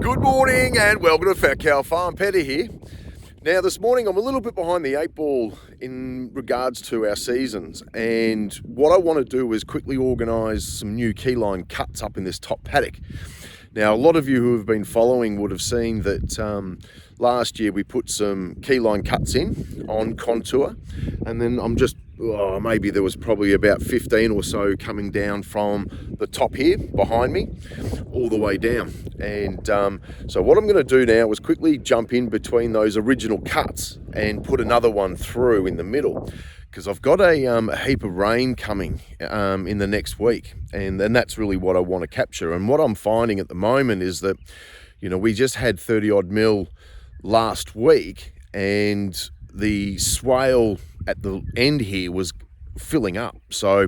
Good morning and welcome to Fat Cow Farm. Petter here. Now this morning I'm a little bit behind the 8 ball in regards to our seasons, and what I want to do is quickly organise some new keyline cuts up in this top paddock. Now a lot of you who have been following would have seen that last year we put some keyline cuts in on contour, and then maybe there was probably about 15 or so coming down from the top here behind me all the way down. And so what I'm going to do now is quickly jump in between those original cuts and put another one through in the middle, because I've got a heap of rain coming in the next week, and that's really what I want to capture. And what I'm finding at the moment is that, you know, we just had 30 odd mil last week, and the swale at the end here was filling up. So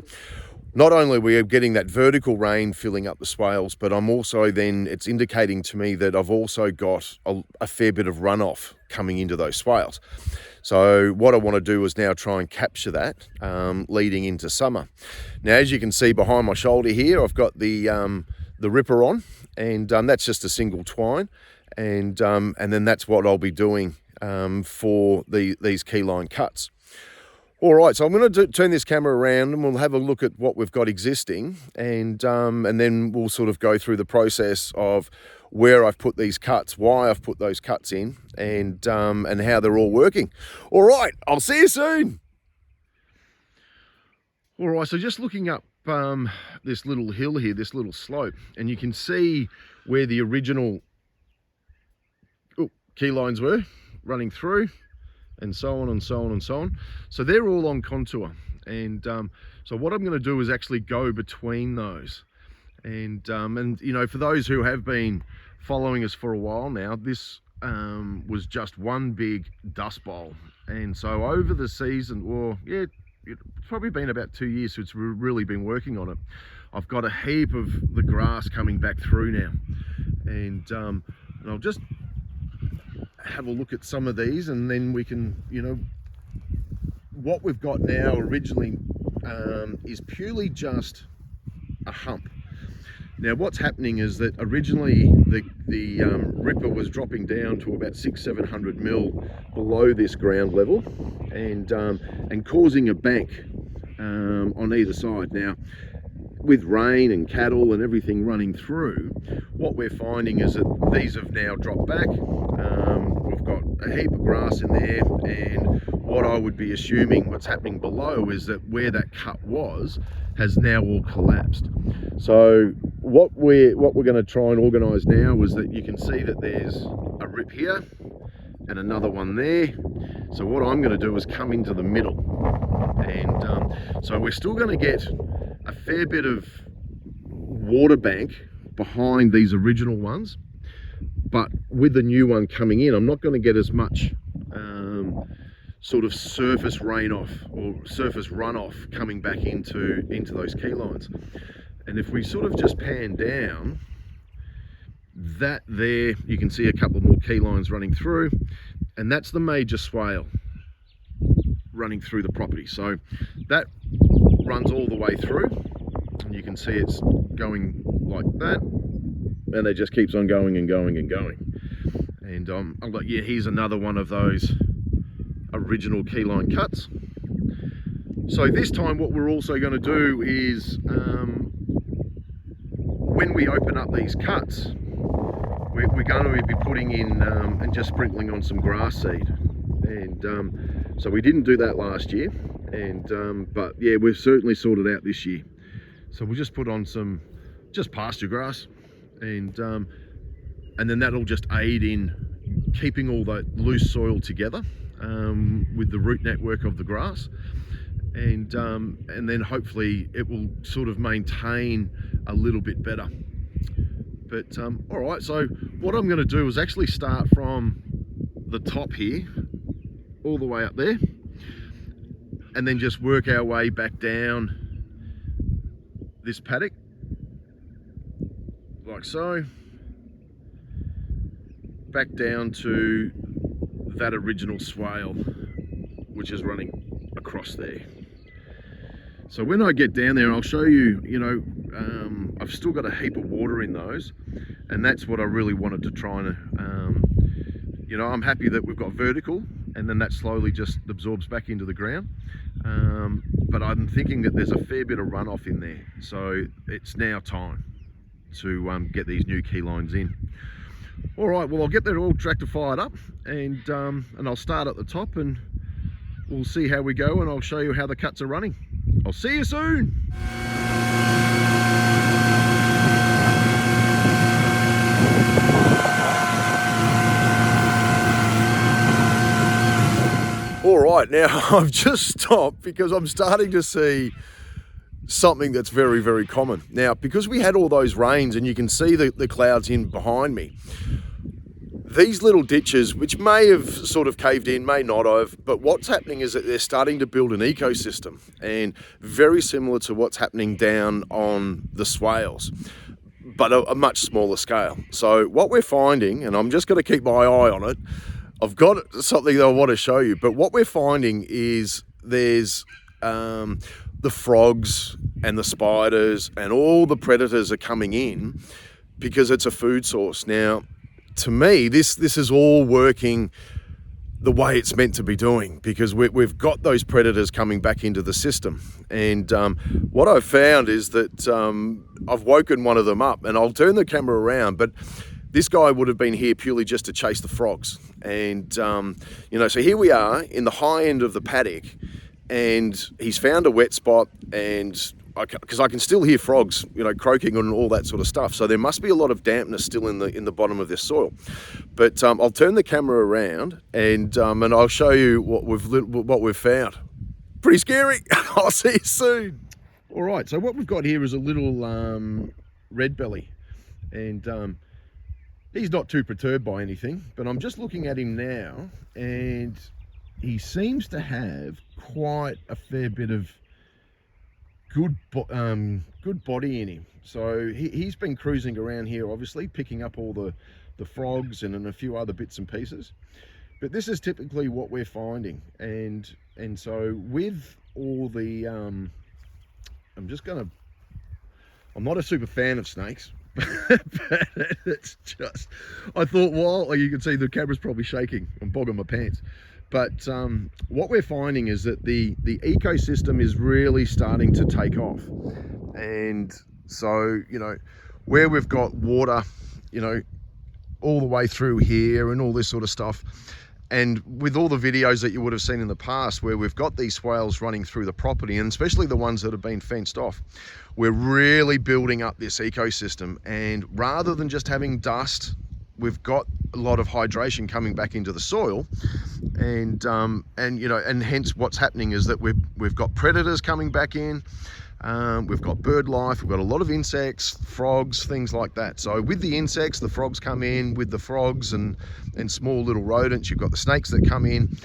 not only are we getting that vertical rain filling up the swales, but it's indicating to me that I've also got a fair bit of runoff coming into those swales. So what I want to do is now try and capture that leading into summer. Now, as you can see behind my shoulder here, I've got the ripper on, and that's just a single twine, and then that's what I'll be doing for these keyline cuts. All right, so I'm going to turn this camera around and we'll have a look at what we've got existing, and then we'll sort of go through the process of where I've put these cuts, why I've put those cuts in, and how they're all working. All right, I'll see you soon. All right, so just looking up this little hill here, this little slope, and you can see where the original key lines were running through, and so on and so on and so on. So they're all on contour, and so what I'm going to do is actually go between those, and you know, for those who have been following us for a while now, this was just one big dust bowl. And so over the season, it's probably been about 2 years since we've really been working on it, I've got a heap of the grass coming back through now, and I'll just have a look at some of these, and then we can, you know, what we've got now originally is purely just a hump. Now what's happening is that originally the ripper was dropping down to about 600-700 mil below this ground level, and causing a bank on either side. Now with rain and cattle and everything running through, what we're finding is that these have now dropped back. We've got a heap of grass in there, and what I would be assuming what's happening below is that where that cut was has now all collapsed. So what we're going to try and organise now is that you can see that there's a rip here and another one there. So what I'm going to do is come into the middle, and so we're still going to get a fair bit of water bank behind these original ones, but with the new one coming in, I'm not going to get as much sort of surface rain-off or surface runoff coming back into those key lines. And if we sort of just pan down, that there, you can see a couple more key lines running through, and that's the major swale running through the property. So that runs all the way through, and you can see it's going like that, and it just keeps on going and going and going. And I'm like, yeah, here's another one of those original keyline cuts. So this time what we're also going to do is when we open up these cuts, we're going to be putting in and just sprinkling on some grass seed. And so we didn't do that last year, and but yeah, we've certainly sorted out this year. So we'll just put on some just pasture grass, and then that'll just aid in keeping all that loose soil together with the root network of the grass, and then hopefully it will sort of maintain a little bit better. But all right, so what I'm going to do is actually start from the top here all the way up there, and then just work our way back down this paddock like so, back down to that original swale which is running across there. So when I get down there, I'll show you, you know, I've still got a heap of water in those, and that's what I really wanted to try and, you know, I'm happy that we've got vertical, and then that slowly just absorbs back into the ground. But I'm thinking that there's a fair bit of runoff in there, so it's now time to get these new key lines in. All right, well, I'll get that all tractor fired up, and I'll start at the top, and we'll see how we go, and I'll show you how the cuts are running. I'll see you soon. All right, now I've just stopped because I'm starting to see something that's very, very common. Now, because we had all those rains, and you can see the clouds in behind me, these little ditches, which may have sort of caved in, may not have, but what's happening is that they're starting to build an ecosystem, and very similar to what's happening down on the swales, but a much smaller scale. So what we're finding, and I'm just going to keep my eye on it, I've got something that I want to show you, but what we're finding is there's the frogs and the spiders and all the predators are coming in because it's a food source. Now, to me, this is all working the way it's meant to be doing, because we've got those predators coming back into the system. And what I've found is that I've woken one of them up, and I'll turn the camera around, but this guy would have been here purely just to chase the frogs. And, you know, so here we are in the high end of the paddock, and he's found a wet spot, and because I can still hear frogs, you know, croaking and all that sort of stuff. So there must be a lot of dampness still in the bottom of this soil. But I'll turn the camera around, and I'll show you what we've found. Pretty scary. I'll see you soon. All right, so what we've got here is a little red belly, and he's not too perturbed by anything, but I'm just looking at him now, and he seems to have quite a fair bit of good body in him. So he's been cruising around here, obviously picking up all the frogs and a few other bits and pieces. But this is typically what we're finding, and so with all the I'm not a super fan of snakes. But it's just, I thought, well, you can see the camera's probably shaking. I'm bogging my pants. But what we're finding is that the ecosystem is really starting to take off. And so, you know, where we've got water, you know, all the way through here and all this sort of stuff, and with all the videos that you would have seen in the past where we've got these swales running through the property, and especially the ones that have been fenced off, we're really building up this ecosystem. And rather than just having dust, we've got a lot of hydration coming back into the soil, and you know, and hence what's happening is that we've got predators coming back in. We've got bird life, we've got a lot of insects, frogs, things like that. So with the insects, the frogs come in. With the frogs and small little rodents, you've got the snakes that come in.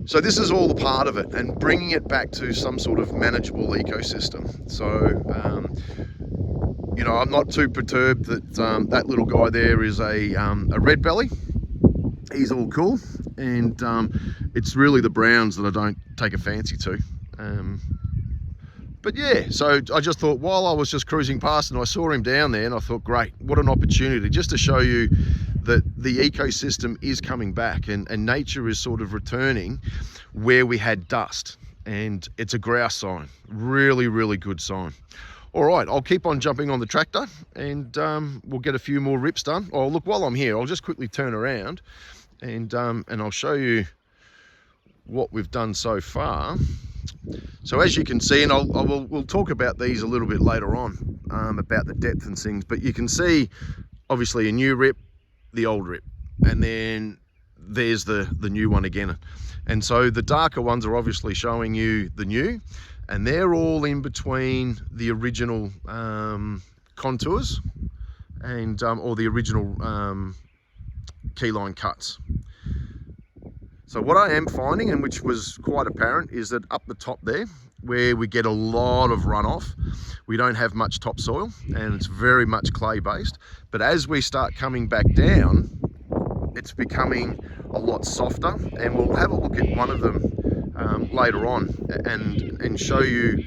So this is all a part of it, and bringing it back to some sort of manageable ecosystem. So, you know, I'm not too perturbed that that little guy there is a red belly. He's all cool, and it's really the browns that I don't take a fancy to. But yeah, so I just thought, while I was just cruising past and I saw him down there, and I thought, great, what an opportunity just to show you that the ecosystem is coming back, and nature is sort of returning where we had dust, and it's a grouse sign. Really, really good sign. All right, I'll keep on jumping on the tractor, and we'll get a few more rips done. Oh, look, while I'm here, I'll just quickly turn around, and I'll show you what we've done so far. So as you can see, and we'll talk about these a little bit later on, about the depth and things, but you can see obviously a new rip, the old rip, and then there's the new one again. And so the darker ones are obviously showing you the new, and they're all in between the original contours and or the original keyline cuts. So what I am finding, and which was quite apparent, is that up the top there, where we get a lot of runoff, we don't have much topsoil, and it's very much clay based. But as we start coming back down, it's becoming a lot softer, and we'll have a look at one of them later on and show you,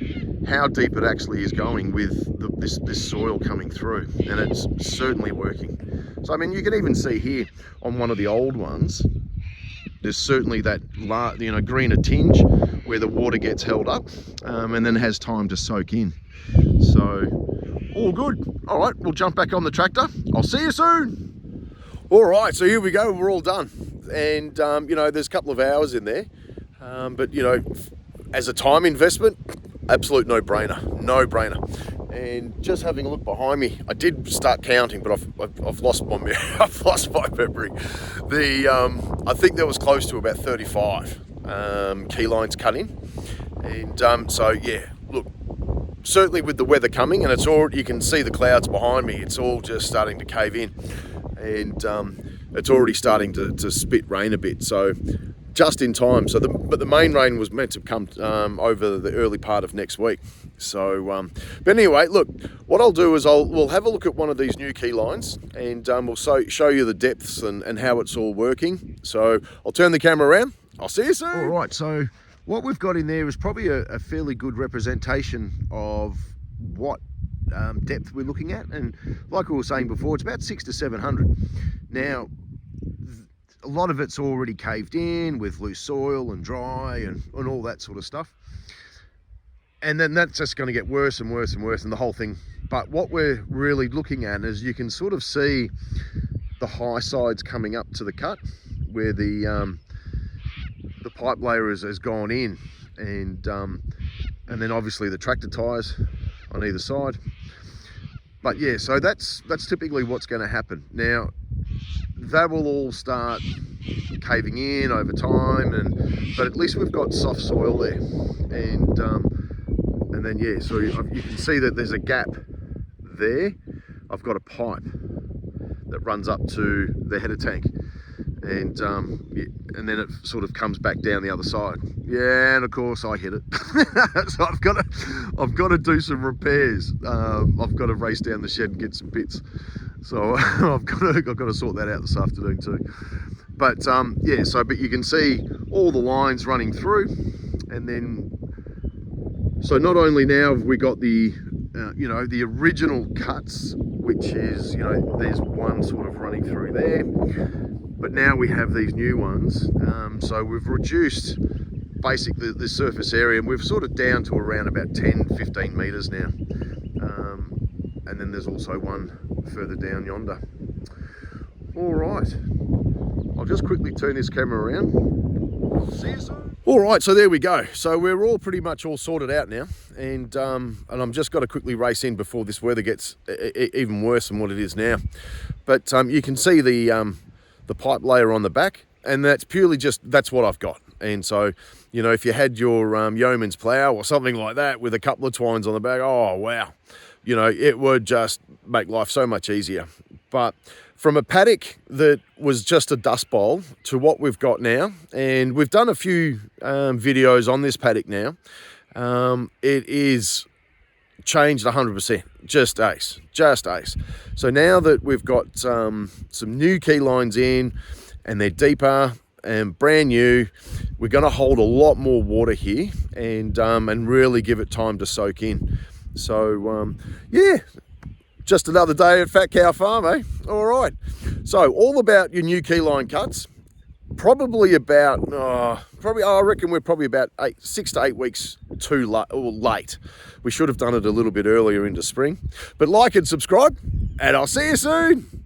how deep it actually is going with this soil coming through, and it's certainly working. So I mean, you can even see here on one of the old ones, there's certainly that greener tinge where the water gets held up, and then has time to soak in. So all good. All right, we'll jump back on the tractor. I'll see you soon. All right, so here we go. We're all done, and there's a couple of hours in there, but as a time investment, absolute no-brainer. And just having a look behind me, I did start counting, but I've lost my I've lost my memory. I think there was close to about 35 keylines cut in, and so yeah, look, certainly with the weather coming, and it's all, you can see the clouds behind me, it's all just starting to cave in, and it's already starting to spit rain a bit. So just in time. So but the main rain was meant to come over the early part of next week. So but anyway, look, what I'll do is we'll have a look at one of these new key lines, and we'll show you the depths and how it's all working. So I'll turn the camera around. I'll see you soon. All right, so what we've got in there is probably a fairly good representation of what depth we're looking at, and like we were saying before, it's about 600 to 700. Now a lot of it's already caved in with loose soil and dry and all that sort of stuff, and then that's just going to get worse and worse and worse, and the whole thing. But what we're really looking at is, you can sort of see the high sides coming up to the cut where the pipe layer has gone in, and then obviously the tractor tires on either side. But yeah, so that's typically what's going to happen. Now that will all start caving in over time, but at least we've got soft soil there, and then yeah, so you can see that there's a gap there. I've got a pipe that runs up to the header tank, and then it sort of comes back down the other side. Yeah, and of course I hit it. So I've got to do some repairs. I've got to race down the shed and get some bits. So I've got to sort that out this afternoon too. But yeah, but you can see all the lines running through, and then so not only now have we got the the original cuts, which is there's one sort of running through there, but now we have these new ones. So we've reduced basically the surface area, and we've sort of down to around about 10-15 meters now. And then there's also one further down yonder. All right, I'll just quickly turn this camera around. See you soon. All right, so there we go. So we're all pretty much all sorted out now, and I'm just got to quickly race in before this weather gets even worse than what it is now. But you can see the pipe layer on the back, and that's purely that's what I've got. And so if you had your yeoman's plough or something like that with a couple of twines on the back, oh wow, it would just make life so much easier. But from a paddock that was just a dust bowl to what we've got now, and we've done a few videos on this paddock now, it is changed 100%. Just ace. So now that we've got some new key lines in, and they're deeper and brand new, we're going to hold a lot more water here, and really give it time to soak in. So yeah, just another day at Fat Cow Farm, eh? All right, so all about your new keyline cuts. Probably about I reckon we're probably about 6 to 8 weeks too late. We should have done it a little bit earlier into spring. But like and subscribe, and I'll see you soon.